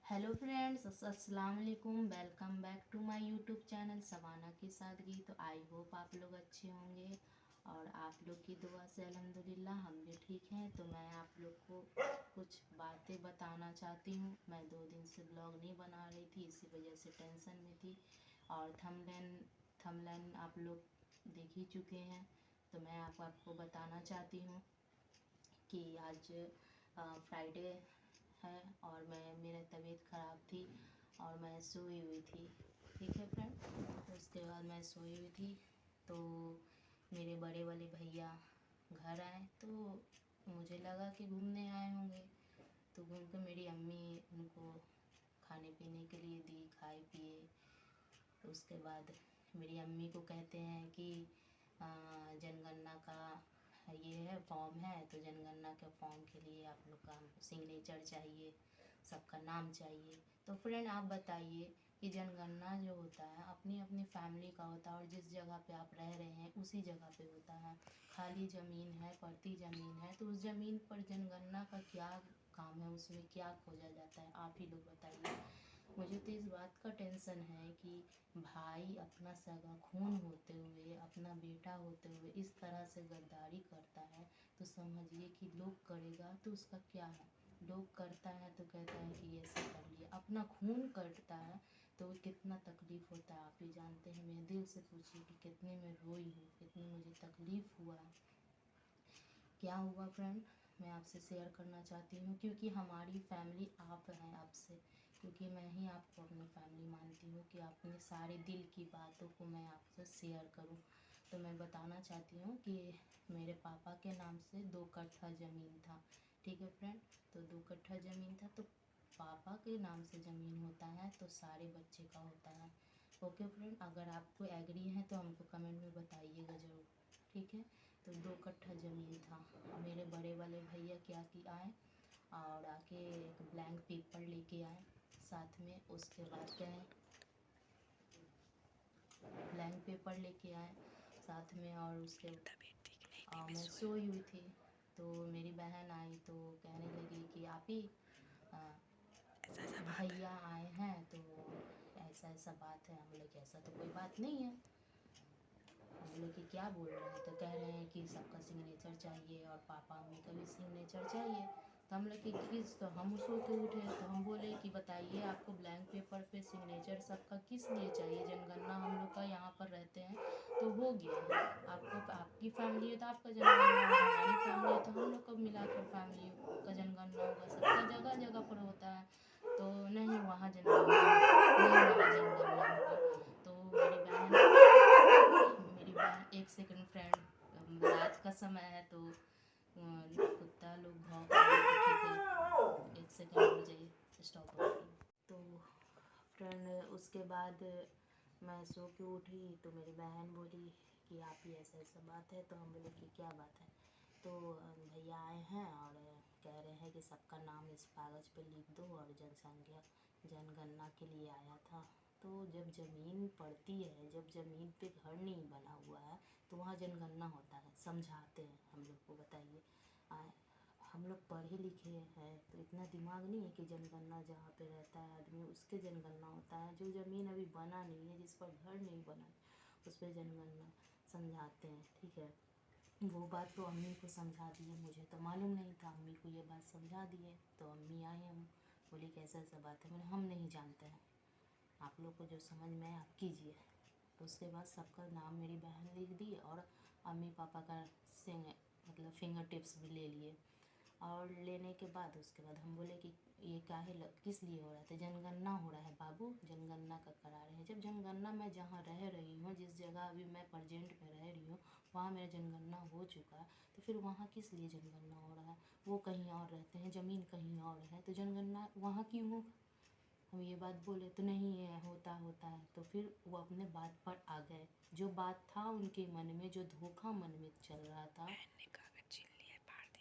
Hello friends, अस्सलाम वालेकुम। Welcome back to my YouTube channel Sawana की सादगी। तो आई होप आप लोग अच्छे होंगे और आप लोग की दुआ से अल्हम्दुलिल्लाह हम भी ठीक हैं। तो मैं आप लोग को कुछ बातें बताना चाहती हूँ। मैं 2 दिन से ब्लॉग नहीं बना रही थी, इसी वजह से टेंशन में थी। और थंबनेल आप लोग देख ही चुके हैं। तो मैं आपको बताना चाहती हूँ कि आज फ्राइडे है और मेरा तबीयत ख़राब थी और मैं सोई हुई थी। ठीक है फ्रेंड। तो उसके बाद मैं सोई हुई थी तो मेरे बड़े वाले भैया घर आए तो मुझे लगा कि घूमने आए होंगे। तो घूम के मेरी अम्मी उनको खाने पीने के लिए दी, खाए पिए। तो उसके बाद मेरी अम्मी को कहते हैं कि जनगणना का ये है फॉर्म है, तो जनगणना के फॉर्म के लिए आप लोग का सिग्नेचर चाहिए, सबका नाम चाहिए। तो फ्रेंड आप बताइए कि जनगणना जो होता है अपनी अपनी फैमिली का होता है और जिस जगह पे आप रह रहे हैं उसी जगह पे होता है। खाली ज़मीन है, पड़ती ज़मीन है, तो उस ज़मीन पर जनगणना का क्या काम है, उसमें क्या खोजा जाता है, आप ही लोग बताइए। मुझे तो इस बात का टेंशन है कि भाई अपना सगा खून होते हुए, अपना बेटा होते हुए इस तरह से गद्दारी करता है। तो समझिए कि लोग करेगा तो उसका क्या है। लोग करता है तो कहता है कि ये ऐसे कर लिया, अपना खून करता है तो कितना तकलीफ़ होता है आप ही जानते हैं। मैं दिल से पूछिए कि कितने में रोई हूँ, कितनी मुझे तकलीफ़ हुआ है। क्या हुआ फ्रेंड, मैं आपसे शेयर करना चाहती हूँ क्योंकि हमारी फैमिली आप हैं आपसे, क्योंकि मैं ही आपको अपनी फैमिली मानती हूँ कि अपने सारे दिल की बातों को मैं आपसे शेयर करूँ। तो मैं बताना चाहती हूँ कि मेरे पापा के नाम से 2 कट्ठा ज़मीन था। ठीक है फ्रेंड। तो 2 कट्ठा ज़मीन था तो पापा के नाम से ज़मीन होता है तो सारे बच्चे का होता है। ओके फ्रेंड, अगर आपको एग्री है तो हमको कमेंट में बताइएगा ज़रूर। ठीक है। तो 2 कट्ठा ज़मीन था। मेरे बड़े वाले भैया क्या कि आए और आके एक ब्लैंक पेपर लेके आए साथ में। उसके बाद क्या है, ब्लैंक पेपर लेके आए साथ में और उसके मैं सोई हुई थी तो मेरी बहन आई तो कहने लगी कि आप ही भैया आए हैं तो ऐसा ऐसा बात है। हम बोले कि ऐसा तो कोई बात नहीं है। हम बोले कि क्या बोल रहे हैं, तो कह रहे हैं कि सबका सिग्नेचर चाहिए और पापा मम्मी का भी सिग्नेचर चाहिए। तो हम लोग कि किस, तो हम सो के उठे तो हम बोले कि बताइए आपको ब्लैंक पेपर पे सिग्नेचर सबका किस लिए चाहिए। जनगणना हम लोग का यहाँ पर रहते हैं तो हो गया है। आपको आपकी फैमिली है तो आपका जनगणना होगा, हमारी फैमिली है तो हम लोग को मिलाकर फैमिली का जनगणना होगा। सबका जगह जगह पर होता है। तो नहीं वहाँ जनगणना नहीं वहाँ जनगणना होगा। तो मेरी बहन एक सेकंड फ्रेंड, रात का समय है तो कुत्ता लोग भौंक रहे हैं तो ठीक है, एक सेकंड रुक जाइए, स्टॉप हो गई। तो फ्रेंड उसके बाद मैं सो के उठी तो मेरी बहन बोली कि आप ही ऐसा ऐसा बात है। तो हम बोले कि क्या बात है। तो भैया आए हैं और कह रहे हैं कि सबका नाम इस कागज़ पे लिख दो और जनसंख्या जनगणना के लिए आया था। तो जब ज़मीन पड़ती है, जब ज़मीन पे घर नहीं बना हुआ है तो वहाँ जनगणना होता है। समझाते हैं हम लोग को, बताइए। हम लोग पढ़े लिखे हैं तो इतना दिमाग नहीं है कि जनगणना जहाँ पे रहता है आदमी उसके जनगणना होता है। जो ज़मीन अभी बना नहीं है, जिस पर घर नहीं बना उस पर जनगणना। समझाते हैं, ठीक है। वो बात तो अम्मी को समझा दिए, मुझे तो मालूम नहीं था। अम्मी को ये बात समझा दिए तो अम्मी आई, हम बोली कैसा ऐसा बात है। मैंने हम नहीं जानते हैं, आप लोग को जो समझ में आए आप कीजिए। तो उसके बाद सबका नाम मेरी बहन लिख दी और अम्मी पापा का मतलब फिंगर टिप्स भी ले लिए। और लेने के बाद उसके बाद हम बोले कि ये काहे किस लिए हो रहा था। जनगणना हो रहा है बाबू, जनगणना का करा रहे हैं। जब जनगणना मैं जहाँ रह रही हूँ, जिस जगह अभी मैं प्रेजेंट में रह रही हूँ वहाँ मेरा जनगणना हो चुका, तो फिर वहाँ किस लिए जनगणना हो रहा है। वो कहीं और रहते हैं, ज़मीन कहीं और है, तो जनगणना वहाँ क्यों हो। हम ये बात बोले तो नहीं है, होता होता है। तो फिर वो अपने बात पर आ गए। जो बात था उनके मन में, जो धोखा मन में चल रहा था,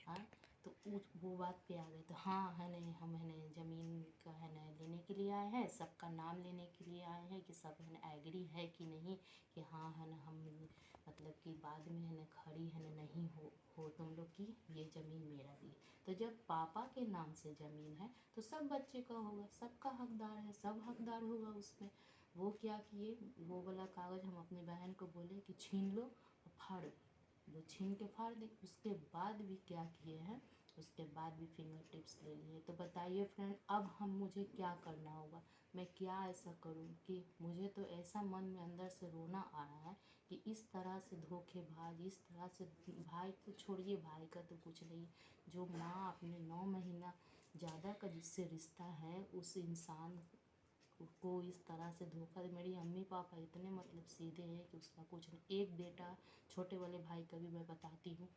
हाँ, तो वो बात पे आ गए। तो हाँ है नहीं, हम है नहीं ज़मीन का है नहीं लेने के लिए आए हैं, सबका नाम लेने के लिए आए हैं कि सब है ना एग्री है कि नहीं, कि हाँ है ना हम मतलब कि बाद में है ना खड़ी है ना नहीं हो तुम लोग की ये ज़मीन मेरा भी है। तो जब पापा के नाम से ज़मीन है तो सब बच्चे का होगा, सबका हकदार है, सब हकदार होगा उसमें। वो क्या किए, वो वाला कागज़ हम अपनी बहन को बोले कि छीन लो और फाड़ो, वो छीन के फाड़ दी। उसके बाद भी क्या किए हैं, उसके बाद भी फिंगर टिप्स ले लिए। तो बताइए फ्रेंड, अब हम मुझे क्या करना होगा, मैं क्या ऐसा करूं कि मुझे तो ऐसा मन में अंदर से रोना आ रहा है कि इस तरह से धोखेबाज, इस तरह से भाई तो छोड़िए, भाई का तो कुछ नहीं, जो माँ अपने 9 महीना ज़्यादा का जिससे रिश्ता है उस इंसान को इस तरह से धोखा दे। मेरी अम्मी पापा इतने मतलब सीधे हैं कि उसका कुछ नहीं। एक बेटा छोटे वाले भाई का भी मैं बताती हूँ,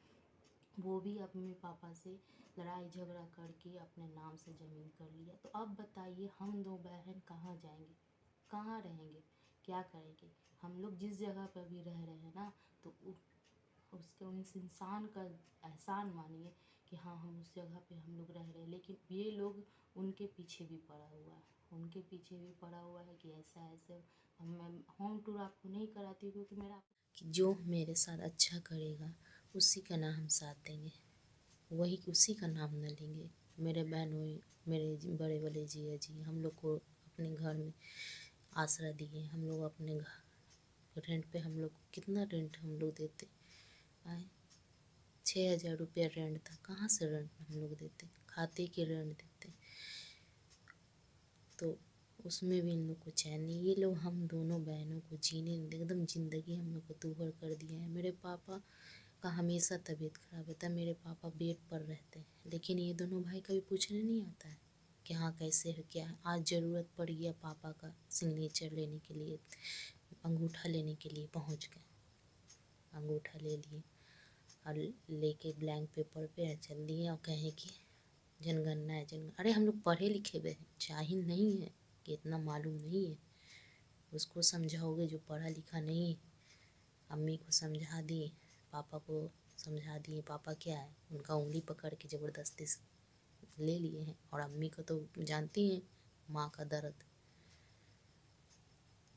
वो भी अपने पापा से लड़ाई झगड़ा करके अपने नाम से ज़मीन कर लिया। तो अब बताइए हम दो बहन कहाँ जाएंगे, कहाँ रहेंगे, क्या करेंगे। हम लोग जिस जगह पर भी रह रहे हैं ना, तो उसके उस इंसान का एहसान मानिए कि हाँ हम उस जगह पे हम लोग रह रहे हैं। लेकिन ये लोग उनके पीछे भी पड़ा हुआ है, उनके पीछे भी पड़ा हुआ है कि ऐसा ऐसे। मैं होम टूर आपको नहीं कराती हूँ क्योंकि मेरा कि जो मेरे साथ अच्छा करेगा उसी का नाम हम साथ देंगे, वही उसी का नाम न लेंगे। मेरे बहनों, मेरे बड़े बड़े जिया जी हम लोग को अपने घर में आसरा दिए। हम लोग अपने घर रेंट पे, हम लोग कितना रेंट हम लोग देते आए, 6,000 रुपया रेंट था। कहाँ से रेंट हम लोग देते, खाते के रेंट देते। तो उसमें भी इन लोग को चैन नहीं। ये लोग हम दोनों बहनों को जीने एकदम ज़िंदगी हम लोग को दूभर कर दिया है। मेरे पापा का हमेशा तबीयत खराब रहता है, मेरे पापा बेड पर रहते हैं, लेकिन ये दोनों भाई कभी पूछने नहीं आता है कि हाँ कैसे है क्या है। आज ज़रूरत पड़ गया पापा का सिग्नेचर लेने के लिए, अंगूठा लेने के लिए पहुँच गए, अंगूठा ले लिए और लेके ब्लैंक पेपर पे चल दिए और कहें कि जनगणना है जनगणना। अरे हम लोग पढ़े लिखे हुए हैं, जाहिल नहीं है कि इतना मालूम नहीं है। उसको समझाओगे जो पढ़ा लिखा नहीं। अम्मी को समझा दी, पापा को समझा दिए। पापा क्या है, उनका उंगली पकड़ के ज़बरदस्ती से ले लिए हैं। और अम्मी को तो जानती हैं माँ का दर्द,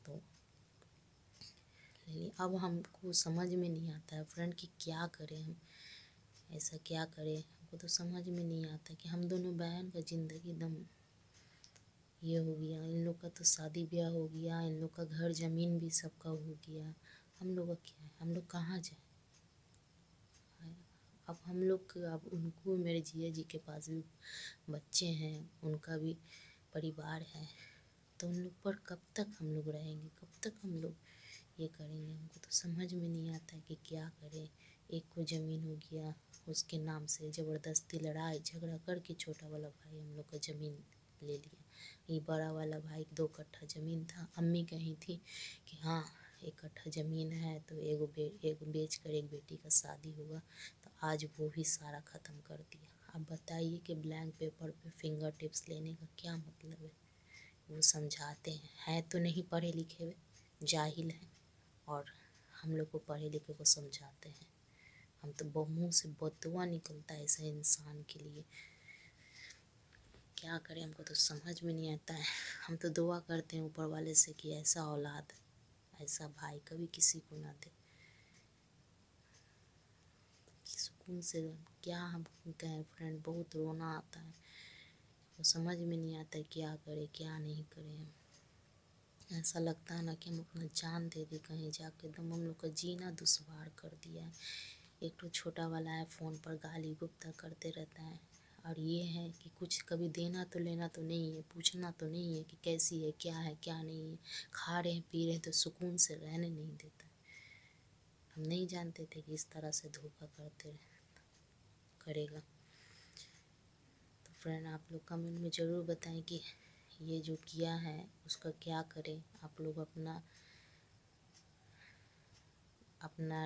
तो ले लिए। अब हमको समझ में नहीं आता है फ्रेंड कि क्या करें हम, ऐसा क्या करें। हमको तो समझ में नहीं आता कि हम दोनों बहन का ज़िंदगी एकदम ये हो गया। इन लोग का तो शादी ब्याह हो गया, इन लोग का घर ज़मीन भी सबका हो गया। हम लोग का क्या है, हम लोग कहाँ जाए। अब हम लोग, अब उनको, मेरे जिया जी के पास भी बच्चे हैं, उनका भी परिवार है, तो उन लोग पर कब तक हम लोग रहेंगे, कब तक हम लोग ये करेंगे। हमको तो समझ में नहीं आता है कि क्या करें। एक को ज़मीन हो गया, उसके नाम से ज़बरदस्ती लड़ाई झगड़ा करके छोटा वाला भाई हम लोग का ज़मीन ले लिया। ये बड़ा वाला भाई 2 कट्ठा ज़मीन था, अम्मी कही थी कि हाँ 1 कट्ठा ज़मीन है तो एगो बेच कर एक बेटी का शादी होगा, तो आज वो भी सारा ख़त्म कर दिया। अब बताइए कि ब्लैंक पेपर पे फिंगर टिप्स लेने का क्या मतलब है। वो समझाते हैं तो नहीं पढ़े लिखे हुए, जाहिल हैं, और हम लोग को पढ़े लिखे को समझाते हैं। हम तो मुँह से बददुआ निकलता है ऐसे इंसान के लिए। क्या करें, हमको तो समझ में नहीं आता है। हम तो दुआ करते हैं ऊपर वाले से कि ऐसा औलाद, ऐसा भाई कभी किसी को ना दे, कि सुकून से क्या हम कहें फ्रेंड। बहुत रोना आता है, तो समझ में नहीं आता है क्या करें क्या नहीं करें। हम ऐसा लगता है ना कि हम अपना जान दे दे कहीं जाके, एकदम हम लोग का जीना दुश्वार कर दिया है। एक तो छोटा वाला है, फ़ोन पर गाली गुप्ता करते रहता है, और ये है कि कुछ कभी देना तो लेना तो नहीं है, पूछना तो नहीं है कि कैसी है क्या नहीं है। खा रहे हैं पी रहे हैं तो सुकून से रहने नहीं देता। हम नहीं जानते थे कि इस तरह से धोखा करेगा। तो फ्रेंड आप लोग कमेंट में ज़रूर बताएं कि ये जो किया है उसका क्या करें। आप लोग अपना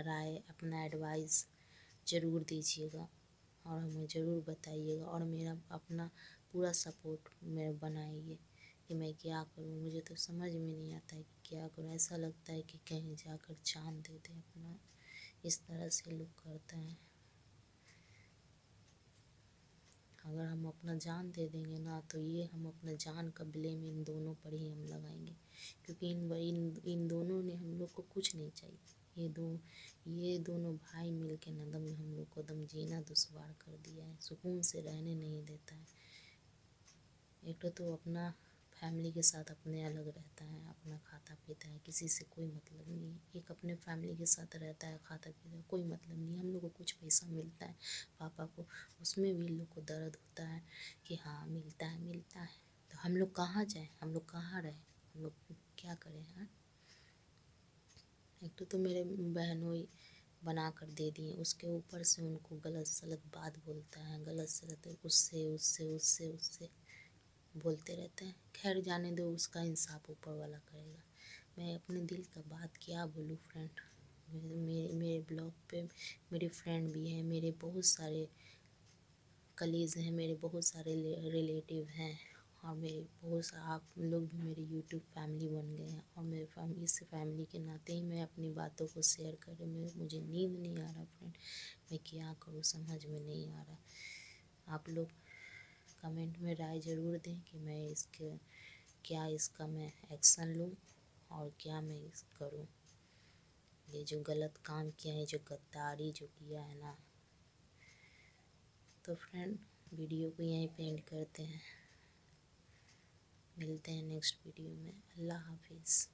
राय, अपना एडवाइस ज़रूर दीजिएगा और हमें ज़रूर बताइएगा, और मेरा अपना पूरा सपोर्ट मेरा बनाइए कि मैं क्या करूं। मुझे तो समझ में नहीं आता है कि क्या करूं। ऐसा लगता है कि कहीं जाकर जान दे दें अपना, इस तरह से लोग करते हैं। अगर हम अपना जान दे देंगे ना तो ये हम अपना जान का ब्लेम इन दोनों पर ही हम लगाएंगे, क्योंकि इन दोनों ने हम लोग को कुछ नहीं चाहिए। ये दोनों भाई मिल के नदम हम लोग को दम जीना दुश्वार कर दिया है, सुकून से रहने नहीं देता है। एक तो अपना फैमिली के साथ अपने अलग रहता है, अपना खाता पीता है, किसी से कोई मतलब नहीं है। एक अपने फैमिली के साथ रहता है, खाता पीता है, कोई मतलब नहीं। हम लोग को कुछ पैसा मिलता है पापा को, उसमें भी लोग को दर्द होता है कि हाँ मिलता है मिलता है। तो हम लोग कहाँ जाएँ, हम लोग कहाँ रहें, हम लोग क्या करें? हाँ, एक तो मेरे बहनोई बना कर दे दिए, उसके ऊपर से उनको गलत सलत बात बोलता है, गलत सलत उससे उससे उससे उससे बोलते रहते हैं। खैर जाने दो, उसका इंसाफ ऊपर वाला करेगा। मैं अपने दिल का बात क्या बोलूँ फ्रेंड। मेरे ब्लॉग पे मेरे फ्रेंड भी हैं, मेरे बहुत सारे कलीज हैं, मेरे बहुत सारे रिलेटिव हैं, और मेरे आप लोग भी मेरे यूट्यूब फैमिली बन गए हैं। और मेरे फैमिली, इस फैमिली के नाते ही मैं अपनी बातों को शेयर कर रही हूँ। मुझे नींद नहीं आ रहा फ्रेंड, मैं क्या करूँ समझ में नहीं आ रहा। आप लोग कमेंट में राय ज़रूर दें कि मैं इसका मैं एक्शन लूँ और क्या मैं करूँ। ये जो गलत काम किया है, जो गद्दारी जो किया है ना। तो फ्रेंड वीडियो को यहीं पे एंड करते हैं, मिलते हैं नेक्स्ट वीडियो में। अल्लाह हाफिज़।